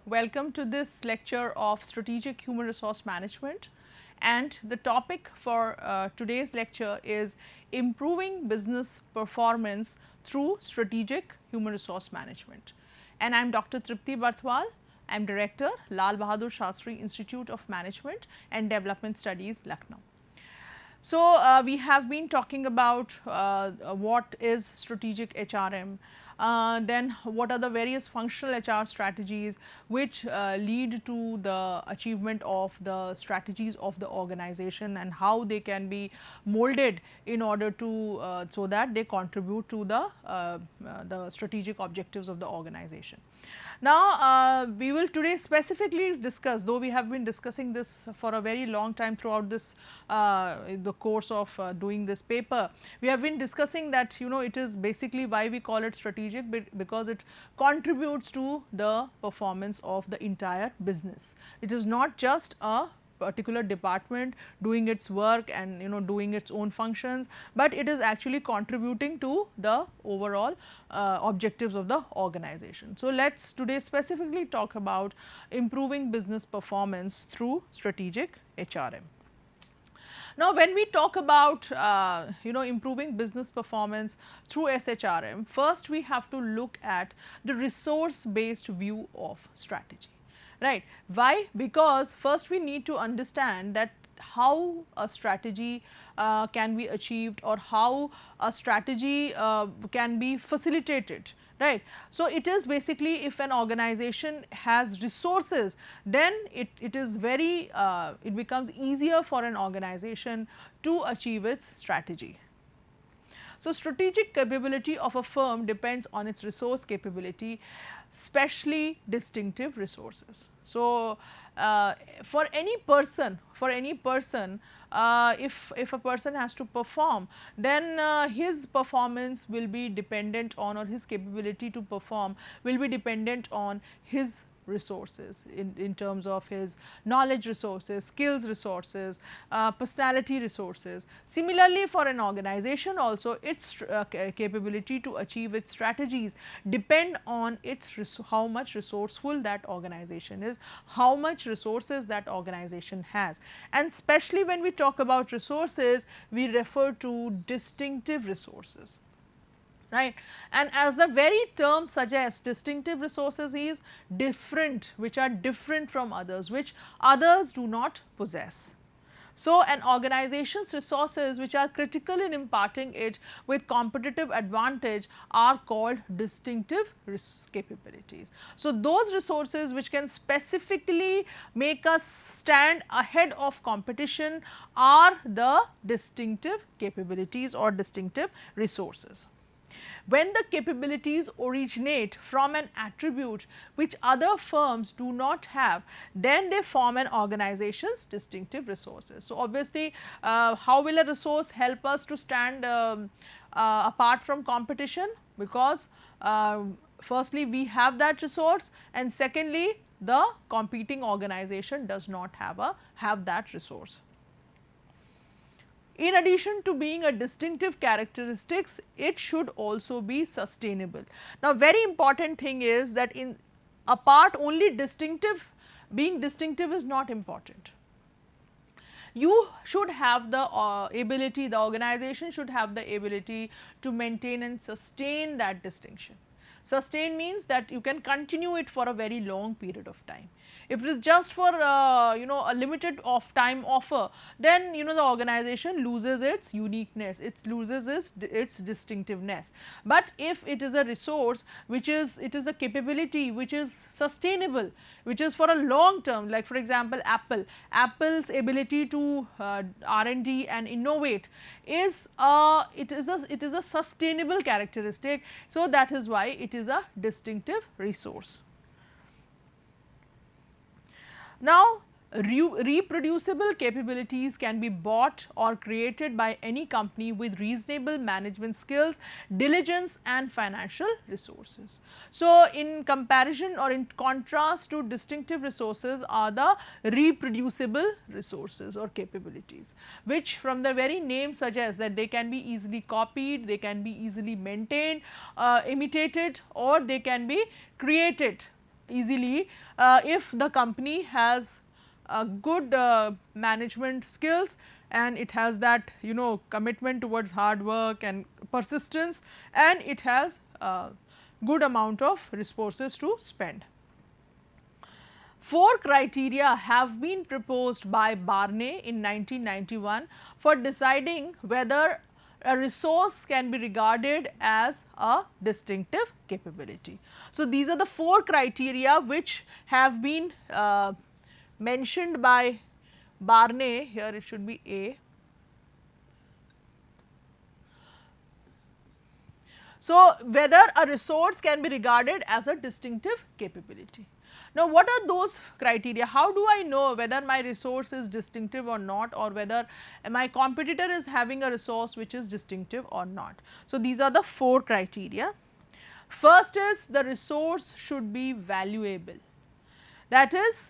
welcome to this lecture of Strategic Human Resource Management, and the topic for today's lecture is improving business performance through strategic human resource management. And I am Dr. Tripti Barthwal. I am Director, Lal Bahadur Shastri Institute of Management and Development Studies, Lucknow. So, we have been talking about what is strategic HRM, then what are the various functional HR strategies which lead to the achievement of the strategies of the organization and how they can be molded in order to so that they contribute to the strategic objectives of the organization. Now, we will today specifically discuss, though we have been discussing this for a very long time throughout this the course of doing this paper. We have been discussing that it is basically why we call it strategic, because it contributes to the performance of the entire business. It is not just a particular department doing its work and doing its own functions, but it is actually contributing to the overall objectives of the organization. So, let us today specifically talk about improving business performance through strategic HRM. Now, when we talk about improving business performance through SHRM, first we have to look at the resource based view of strategy. Right. Why? Because first we need to understand that how a strategy can be achieved, or how a strategy can be facilitated, right. So, it is basically, if an organization has resources, then it is very it becomes easier for an organization to achieve its strategy. So, strategic capability of a firm depends on its resource capability, especially distinctive resources. So, for any person, if a person has to perform, then his performance will be dependent on, or his capability to perform will be dependent on his resources in terms of his knowledge resources, skills resources, personality resources. Similarly, for an organization also, its capability to achieve its strategies depend on its how much resourceful that organization is, how much resources that organization has. And especially when we talk about resources, we refer to distinctive resources. Right. And as the very term suggests, distinctive resources is different, which are different from others, which others do not possess. So, an organization's resources which are critical in imparting it with competitive advantage are called distinctive capabilities. So, those resources which can specifically make us stand ahead of competition are the distinctive capabilities or distinctive resources. When the capabilities originate from an attribute which other firms do not have, then they form an organization's distinctive resources. So, obviously, how will a resource help us to stand apart from competition? Because firstly, we have that resource, and secondly, the competing organization does not have that resource. In addition to being a distinctive characteristics, it should also be sustainable. Now, very important thing is that in a part only being distinctive is not important. You should have the ability, the organization should have the ability to maintain and sustain that distinction. Sustain means that you can continue it for a very long period of time. If it is just for a limited time offer, then the organization loses its uniqueness, it loses its distinctiveness. But if it is a resource it is a capability which is sustainable, which is for a long term, like for example Apple's ability to R&D and innovate is it is a sustainable characteristic. So, that is why it is a distinctive resource. Now, reproducible capabilities can be bought or created by any company with reasonable management skills, diligence and financial resources. So, in comparison or in contrast to distinctive resources are the reproducible resources or capabilities, which from the very name suggests that they can be easily copied, they can be easily maintained, imitated, or they can be created easily if the company has good management skills, and it has that commitment towards hard work and persistence, and it has good amount of resources to spend. 4 criteria have been proposed by Barney in 1991 for deciding whether a resource can be regarded as a distinctive capability. So, these are the 4 criteria which have been mentioned by Barney. Here it should be A. So, whether a resource can be regarded as a distinctive capability. Now, what are those criteria? How do I know whether my resource is distinctive or not, or whether my competitor is having a resource which is distinctive or not? So, these are the 4 criteria. First is, the resource should be valuable. That is,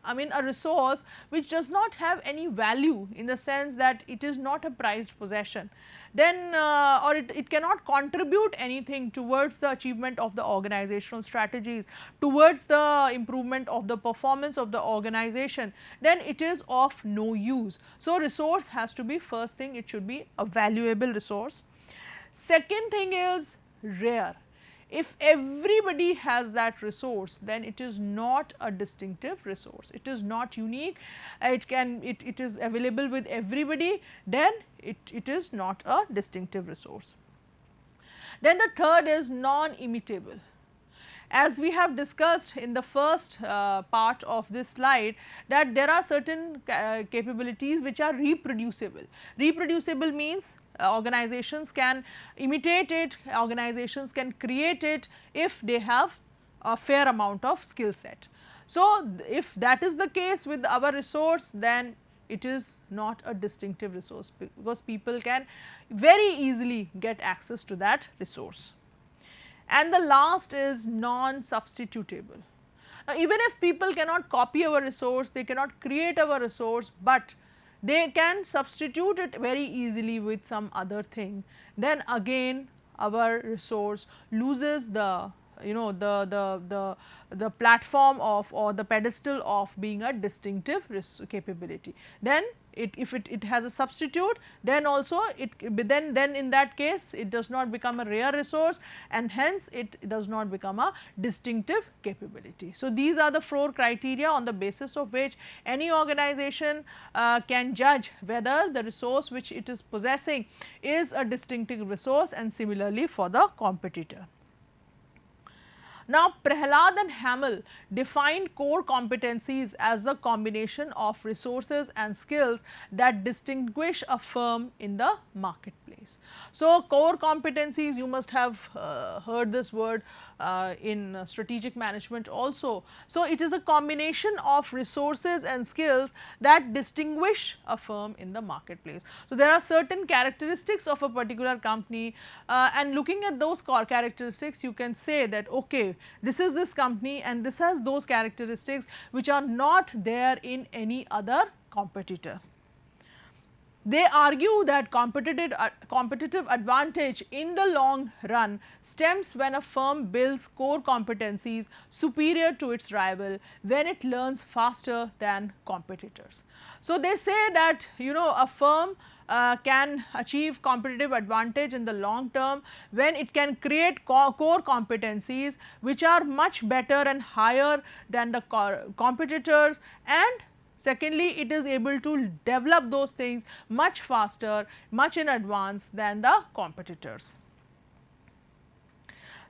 I mean, a resource which does not have any value, in the sense that it is not a prized possession, then or it cannot contribute anything towards the achievement of the organizational strategies, towards the improvement of the performance of the organization, then it is of no use. So, resource has to be, first thing, it should be a valuable resource. Second thing is rare. If everybody has that resource, then it is not a distinctive resource, it is not unique, it is available with everybody, then it is not a distinctive resource. Then the third is non-imitable. As we have discussed in the first part of this slide, that there are certain capabilities which are reproducible. Reproducible means organizations can imitate it, organizations can create it if they have a fair amount of skill set. So, if that is the case with our resource, then it is not a distinctive resource, because people can very easily get access to that resource. And the last is non-substitutable. Now, even if people cannot copy our resource, they cannot create our resource, but they can substitute it very easily with some other thing, then again our resource loses the the platform of, or the pedestal of being a distinctive capability. Then if it has a substitute, then also then in that case it does not become a rare resource, and hence it does not become a distinctive capability. So, these are the 4 criteria on the basis of which any organization can judge whether the resource which it is possessing is a distinctive resource, and similarly for the competitor. Now, Prahalad and Hamel defined core competencies as the combination of resources and skills that distinguish a firm in the marketplace. So, core competencies, you must have heard this word in strategic management also. So, it is a combination of resources and skills that distinguish a firm in the marketplace. So, there are certain characteristics of a particular company, and looking at those core characteristics, you can say that okay, this is this company and this has those characteristics which are not there in any other competitor. They argue that competitive advantage in the long run stems when a firm builds core competencies superior to its rival, when it learns faster than competitors. So, they say that a firm can achieve competitive advantage in the long term when it can create core competencies which are much better and higher than the competitors, and secondly, it is able to develop those things much faster, much in advance than the competitors.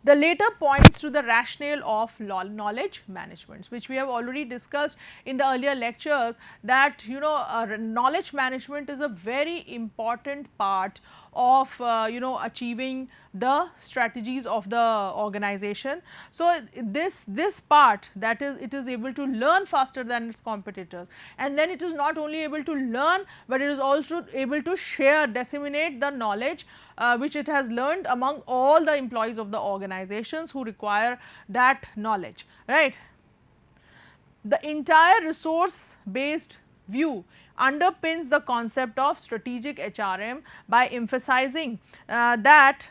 The later points to the rationale of knowledge management, which we have already discussed in the earlier lectures, that knowledge management is a very important part of achieving the strategies of the organization. So, this part, that is, it is able to learn faster than its competitors, and then it is not only able to learn, but it is also able to share, disseminate the knowledge which it has learned among all the employees of the organizations who require that knowledge, right. The entire resource based view underpins the concept of strategic HRM by emphasizing that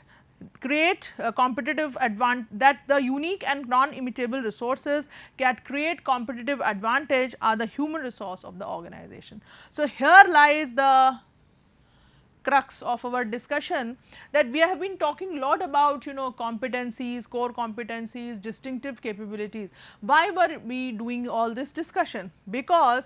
create a competitive advantage, that the unique and non-imitable resources that create competitive advantage are the human resource of the organization. So, here lies the crux of our discussion, that we have been talking a lot about competencies, core competencies, distinctive capabilities. Why were we doing all this discussion? Because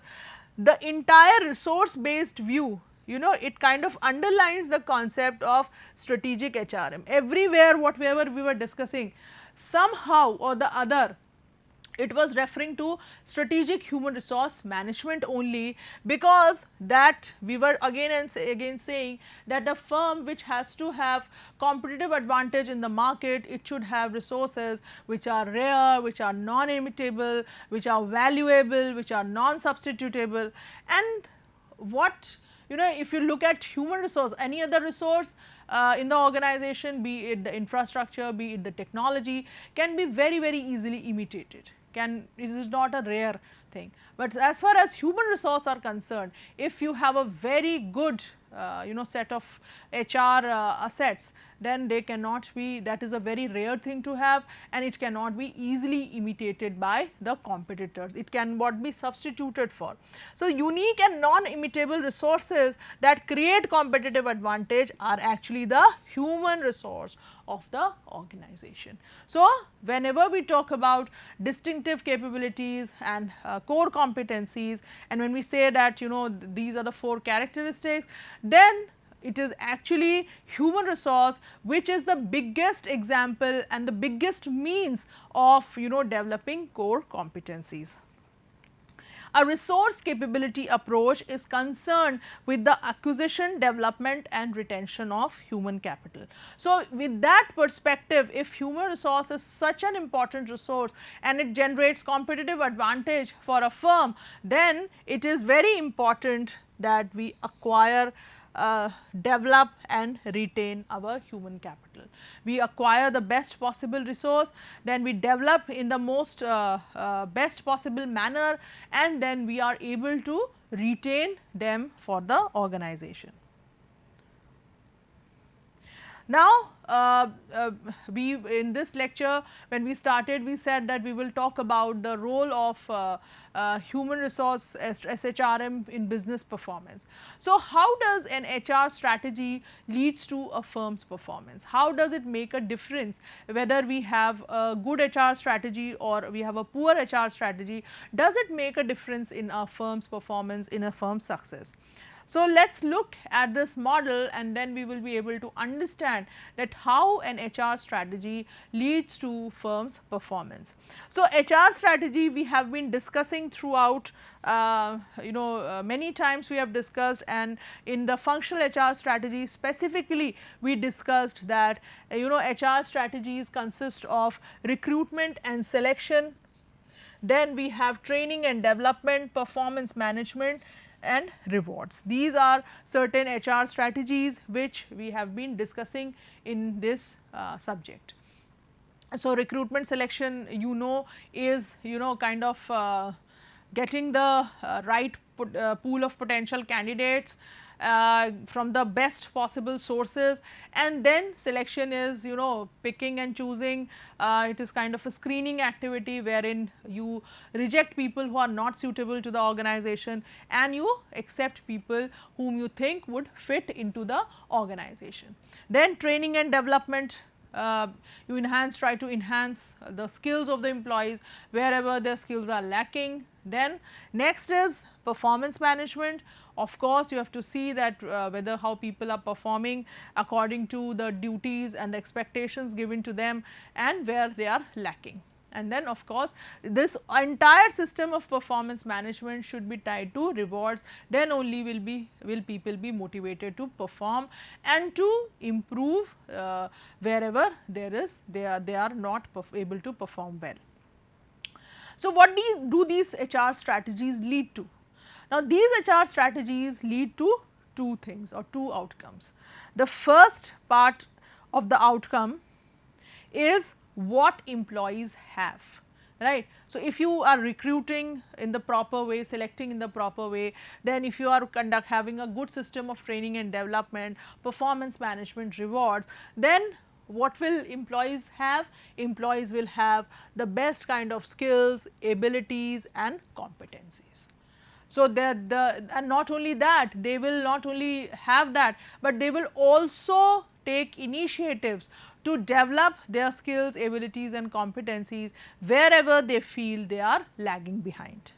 the entire resource based view, it kind of underlines the concept of strategic HRM. Everywhere whatever we were discussing, somehow or the other it was referring to strategic human resource management only, because that we were again and again saying that a firm which has to have competitive advantage in the market, it should have resources which are rare, which are non-imitable, which are valuable, which are non-substitutable. And what, if you look at human resource, any other resource in the organization, be it the infrastructure, be it the technology, can be very very easily imitated. It is not a rare thing. But as far as human resource are concerned, if you have a very good set of HR assets, then they cannot be, that is a very rare thing to have, and it cannot be easily imitated by the competitors. It cannot be substituted for. So, unique and non-imitable resources that create competitive advantage are actually the human resource of the organization. So, whenever we talk about distinctive capabilities and core competencies, and when we say that these are the 4 characteristics, then it is actually human resource which is the biggest example and the biggest means of developing core competencies. A resource capability approach is concerned with the acquisition, development and retention of human capital. So, with that perspective, if human resource is such an important resource and it generates competitive advantage for a firm, then it is very important that we acquire, develop and retain our human capital. We acquire the best possible resource, then we develop in the most best possible manner, and then we are able to retain them for the organization. Now, we in this lecture, when we started, we said that we will talk about the role of human resource SHRM in business performance. So, how does an HR strategy leads to a firm's performance? How does it make a difference whether we have a good HR strategy or we have a poor HR strategy? Does it make a difference in a firm's performance, in a firm's success? So, let us look at this model, and then we will be able to understand that how an HR strategy leads to firm's performance. So, HR strategy we have been discussing throughout, many times we have discussed, and in the functional HR strategy specifically we discussed that HR strategies consist of recruitment and selection, then we have training and development, performance management and rewards. These are certain HR strategies which we have been discussing in this subject. So, recruitment selection is kind of getting the right pool of potential candidates from the best possible sources, and then selection is picking and choosing. It is kind of a screening activity wherein you reject people who are not suitable to the organization and you accept people whom you think would fit into the organization. Then training and development, you try to enhance the skills of the employees wherever their skills are lacking. Then next is performance management. Of course, you have to see that whether how people are performing according to the duties and the expectations given to them and where they are lacking. And then of course, this entire system of performance management should be tied to rewards, then only will people be motivated to perform and to improve wherever they are not able to perform well. So, what do these HR strategies lead to? Now, these HR strategies lead to 2 things or 2 outcomes. The first part of the outcome is what employees have, right. So, if you are recruiting in the proper way, selecting in the proper way, then if you are having a good system of training and development, performance management, rewards, then what will employees have? Employees will have the best kind of skills, abilities and competencies. So, and not only that, they will not only have that, but they will also take initiatives to develop their skills, abilities and competencies wherever they feel they are lagging behind.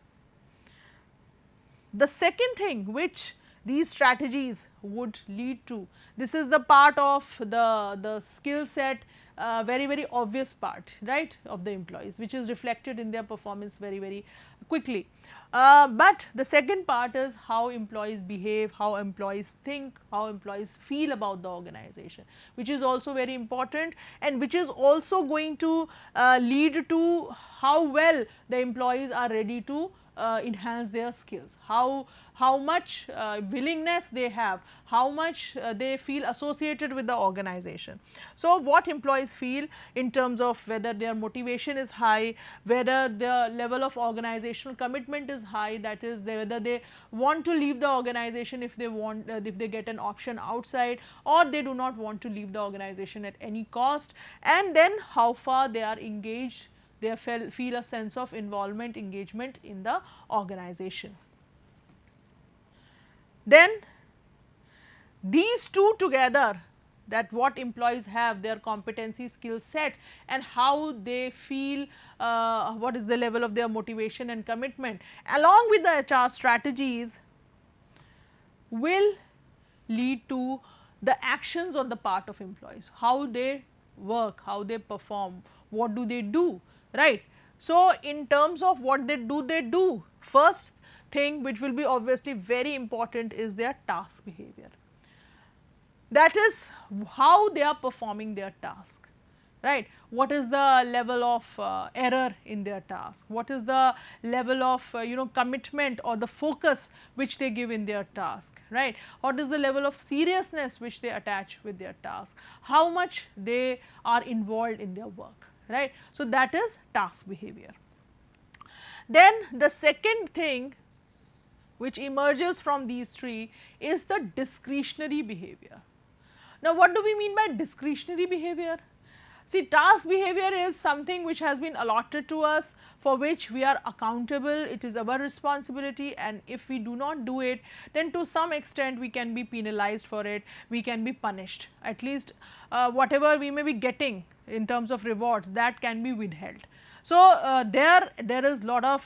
The second thing which these strategies would lead to, this is the part of the skill set, very obvious part, right, of the employees, which is reflected in their performance very quickly. But the second part is how employees behave, how employees think, how employees feel about the organization, which is also very important and which is also going to lead to how well the employees are ready to enhance their skills, how much willingness they have, how much they feel associated with the organization. So, what employees feel in terms of whether their motivation is high, whether the level of organizational commitment is high, that is whether they want to leave the organization if they want, if they get an option outside, or they do not want to leave the organization at any cost, and then how far they are engaged, they feel a sense of involvement, engagement in the organization. Then these two together, that what employees have, their competency, skill set and how they feel, what is the level of their motivation and commitment, along with the HR strategies, will lead to the actions on the part of employees, how they work, how they perform, what do they do, right. So, in terms of what they do, first thing which will be obviously very important is their task behavior. That is how they are performing their task, right. What is the level of error in their task, what is the level of commitment or the focus which they give in their task, right. What is the level of seriousness which they attach with their task, how much they are involved in their work, right. So, that is task behavior. Then the second thing which emerges from these three is the discretionary behavior. Now, what do we mean by discretionary behavior? See, task behavior is something which has been allotted to us, for which we are accountable, it is our responsibility, and if we do not do it, then to some extent we can be penalized for it, we can be punished, at least whatever we may be getting in terms of rewards, that can be withheld. So, there is lot of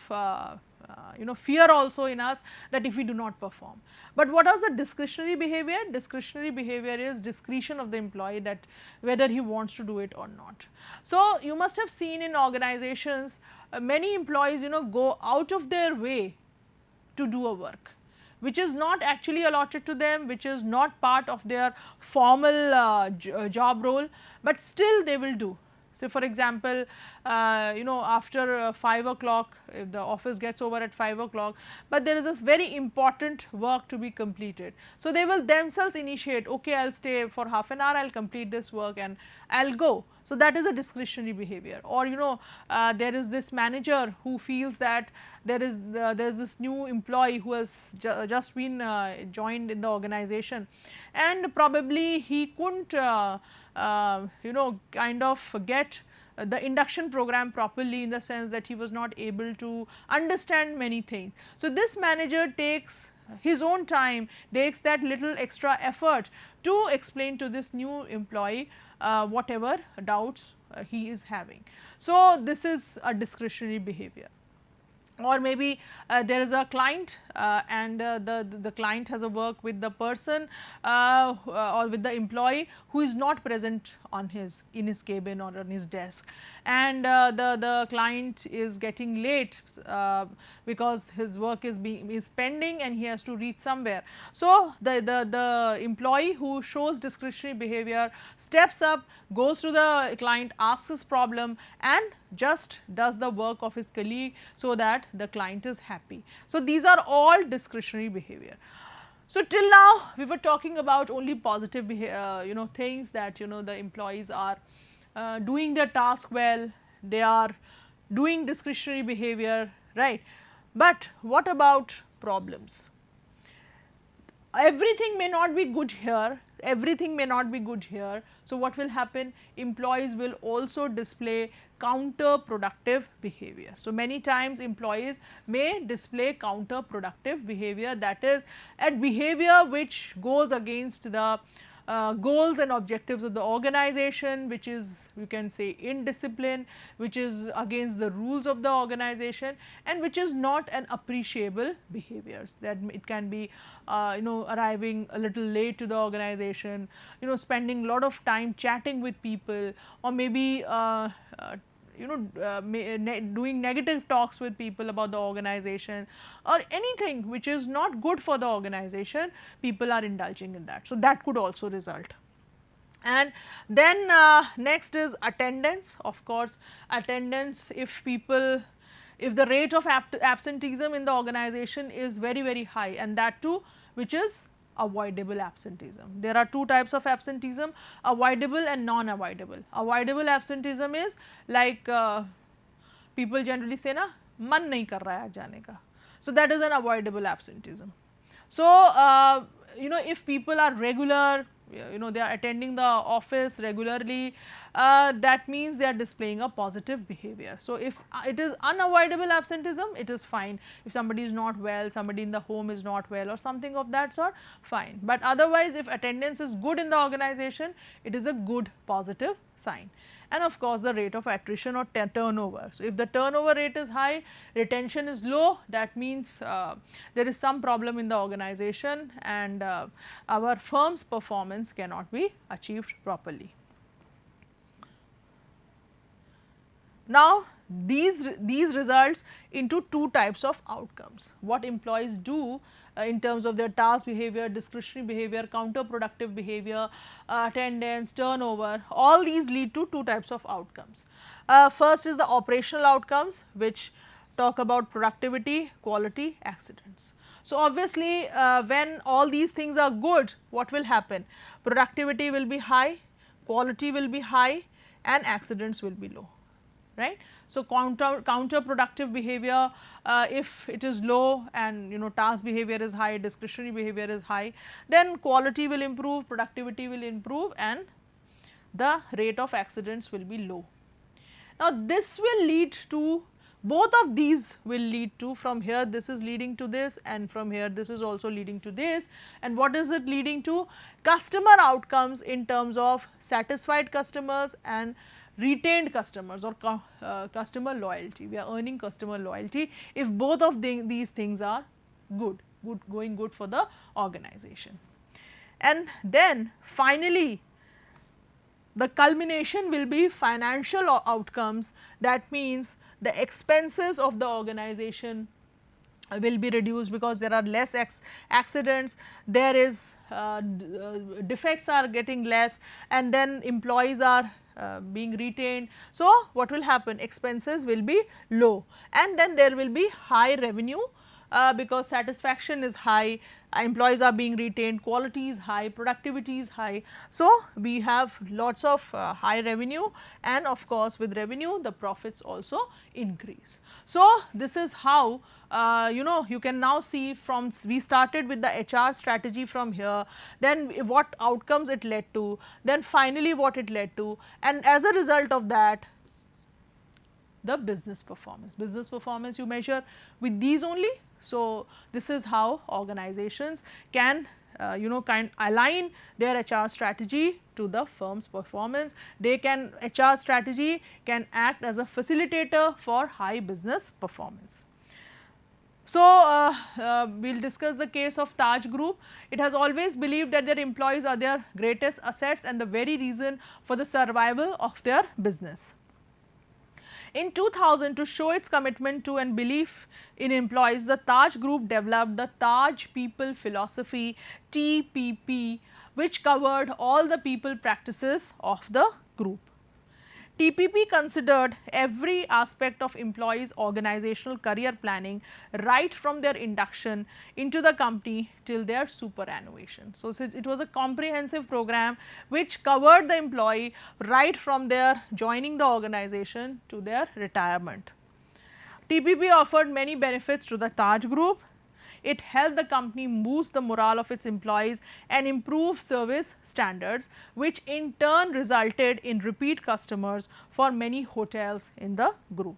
fear also in us that if we do not perform. But what is the discretionary behavior? Discretionary behavior is discretion of the employee, that whether he wants to do it or not. So, you must have seen in organizations many employees go out of their way to do a work which is not actually allotted to them, which is not part of their formal job role, but still they will do. So, for example, after 5 o'clock, if the office gets over at 5 o'clock, but there is this very important work to be completed. So, they will themselves initiate, okay, I will stay for half an hour, I will complete this work and I will go. So, that is a discretionary behavior. Or there is this manager who feels that there is this new employee who has just been joined in the organization, and probably he couldn't kind of get the induction program properly, in the sense that he was not able to understand many things. So, this manager takes his own time, takes that little extra effort to explain to this new employee whatever doubts he is having. So, this is a discretionary behavior. Or maybe there is a client and the client has a work with the person or with the employee who is not present in his cabin or on his desk, and the client is getting late because his work is pending and he has to reach somewhere. So, the employee who shows discretionary behavior steps up, goes to the client, asks his problem and just does the work of his colleague, so that the client is happy. So, these are all discretionary behavior. So, till now we were talking about only positive things, that the employees are doing their task well, they are doing discretionary behavior, right. But what about problems? everything may not be good here, everything may not be good here. So, what will happen? Employees will also display counterproductive behavior. So, many times employees may display counterproductive behavior, that is a behavior which goes against the goals and objectives of the organization, which is, you can say, indiscipline, which is against the rules of the organization, and which is not an appreciable behaviors. That it can be arriving a little late to the organization, spending a lot of time chatting with people, or maybe doing negative talks with people about the organization, or anything which is not good for the organization, people are indulging in that. So, that could also result. And then next is attendance. Of course, attendance, if the rate of absenteeism in the organization is very, very high, and that too which is avoidable absenteeism. There are two types of absenteeism, avoidable and non-avoidable. Avoidable absenteeism is like people generally say na, man nahi kar raha hai aaj jaane ka. So, that is an avoidable absenteeism. So, if people are regular, they are attending the office regularly, that means they are displaying a positive behavior. So, if it is unavoidable absenteeism, it is fine. If somebody is not well, somebody in the home is not well, or something of that sort, fine. But otherwise, if attendance is good in the organization, it is a good positive sign. And of course, the rate of attrition or turnover. So, if the turnover rate is high, retention is low, that means there is some problem in the organization, and our firm's performance cannot be achieved properly. Now, these results into two types of outcomes. What employees do in terms of their task behavior, discretionary behavior, counterproductive behavior, attendance, turnover, all these lead to two types of outcomes. First is the operational outcomes, which talk about productivity, quality, accidents. So, obviously, when all these things are good, what will happen? Productivity will be high, quality will be high, and accidents will be low, right. So, counterproductive behavior, if it is low and task behavior is high, discretionary behavior is high, then quality will improve, productivity will improve, and the rate of accidents will be low. Now, this will lead to, both of these will lead to, from here this is leading to this, and from here this is also leading to this, and what is it leading to? Customer outcomes in terms of satisfied customers and retained customers, or customer loyalty. We are earning customer loyalty if both of these things are going good for the organization. And then finally, the culmination will be financial outcomes. That means the expenses of the organization will be reduced because there are less accidents, there is defects are getting less, and then employees are being retained. So, what will happen? Expenses will be low, and then there will be high revenue because satisfaction is high, employees are being retained, quality is high, productivity is high. So, we have lots of high revenue, and of course, with revenue the profits also increase. So, this is how you can now see from, we started with the HR strategy from here, then what outcomes it led to, then finally what it led to, and as a result of that, the business performance. Business performance you measure with these only. So, this is how organizations can align their HR strategy to the firm's performance. HR strategy can act as a facilitator for high business performance. So, we will discuss the case of Taj Group. It has always believed that their employees are their greatest assets and the very reason for the survival of their business. In 2000, to show its commitment to and belief in employees, the Taj Group developed the Taj People Philosophy TPP, which covered all the people practices of the group. TPP considered every aspect of employees' organizational career planning right from their induction into the company till their superannuation. So, it was a comprehensive program which covered the employee right from their joining the organization to their retirement. TPP offered many benefits to the Taj Group. it helped the company boost the morale of its employees and improve service standards, which in turn resulted in repeat customers for many hotels in the group.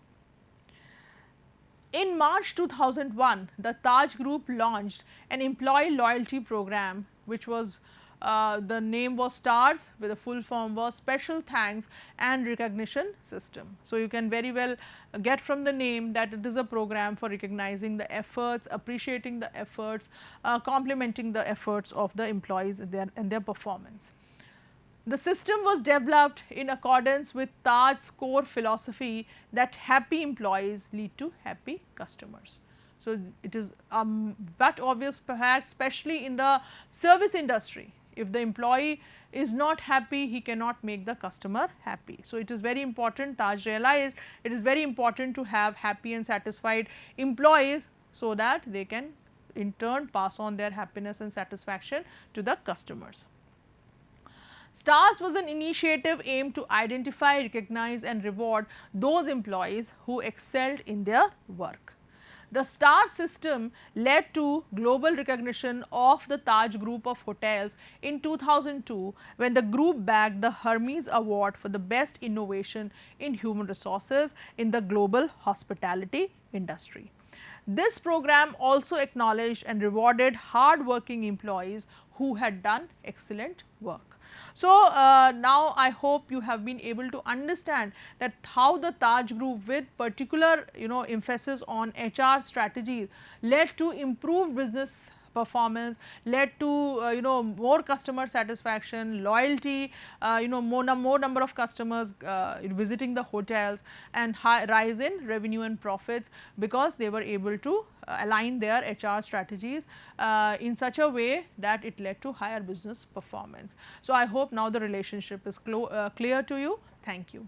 In March 2001, the Taj Group launched an employee loyalty program, which was the name was STARS, with the full form was Special Thanks and Recognition System. So, you can very well get from the name that it is a program for recognizing the efforts, appreciating the efforts, complimenting the efforts of the employees and their performance. The system was developed in accordance with Taj's core philosophy that happy employees lead to happy customers. So, it is but obvious perhaps, especially in the service industry, if the employee is not happy, he cannot make the customer happy. So, it is very important, Taj realized it is very important to have happy and satisfied employees, so that they can in turn pass on their happiness and satisfaction to the customers. STARS was an initiative aimed to identify, recognize and reward those employees who excelled in their work. The STAR system led to global recognition of the Taj Group of hotels in 2002, when the group bagged the Hermes Award for the best innovation in human resources in the global hospitality industry. This program also acknowledged and rewarded hard-working employees who had done excellent work. So, now I hope you have been able to understand that how the Taj Group, with particular emphasis on HR strategies, led to improved business performance, led to more customer satisfaction, loyalty, more number of customers visiting the hotels, and high rise in revenue and profits, because they were able to align their HR strategies in such a way that it led to higher business performance. So, I hope now the relationship is clear to you. Thank you.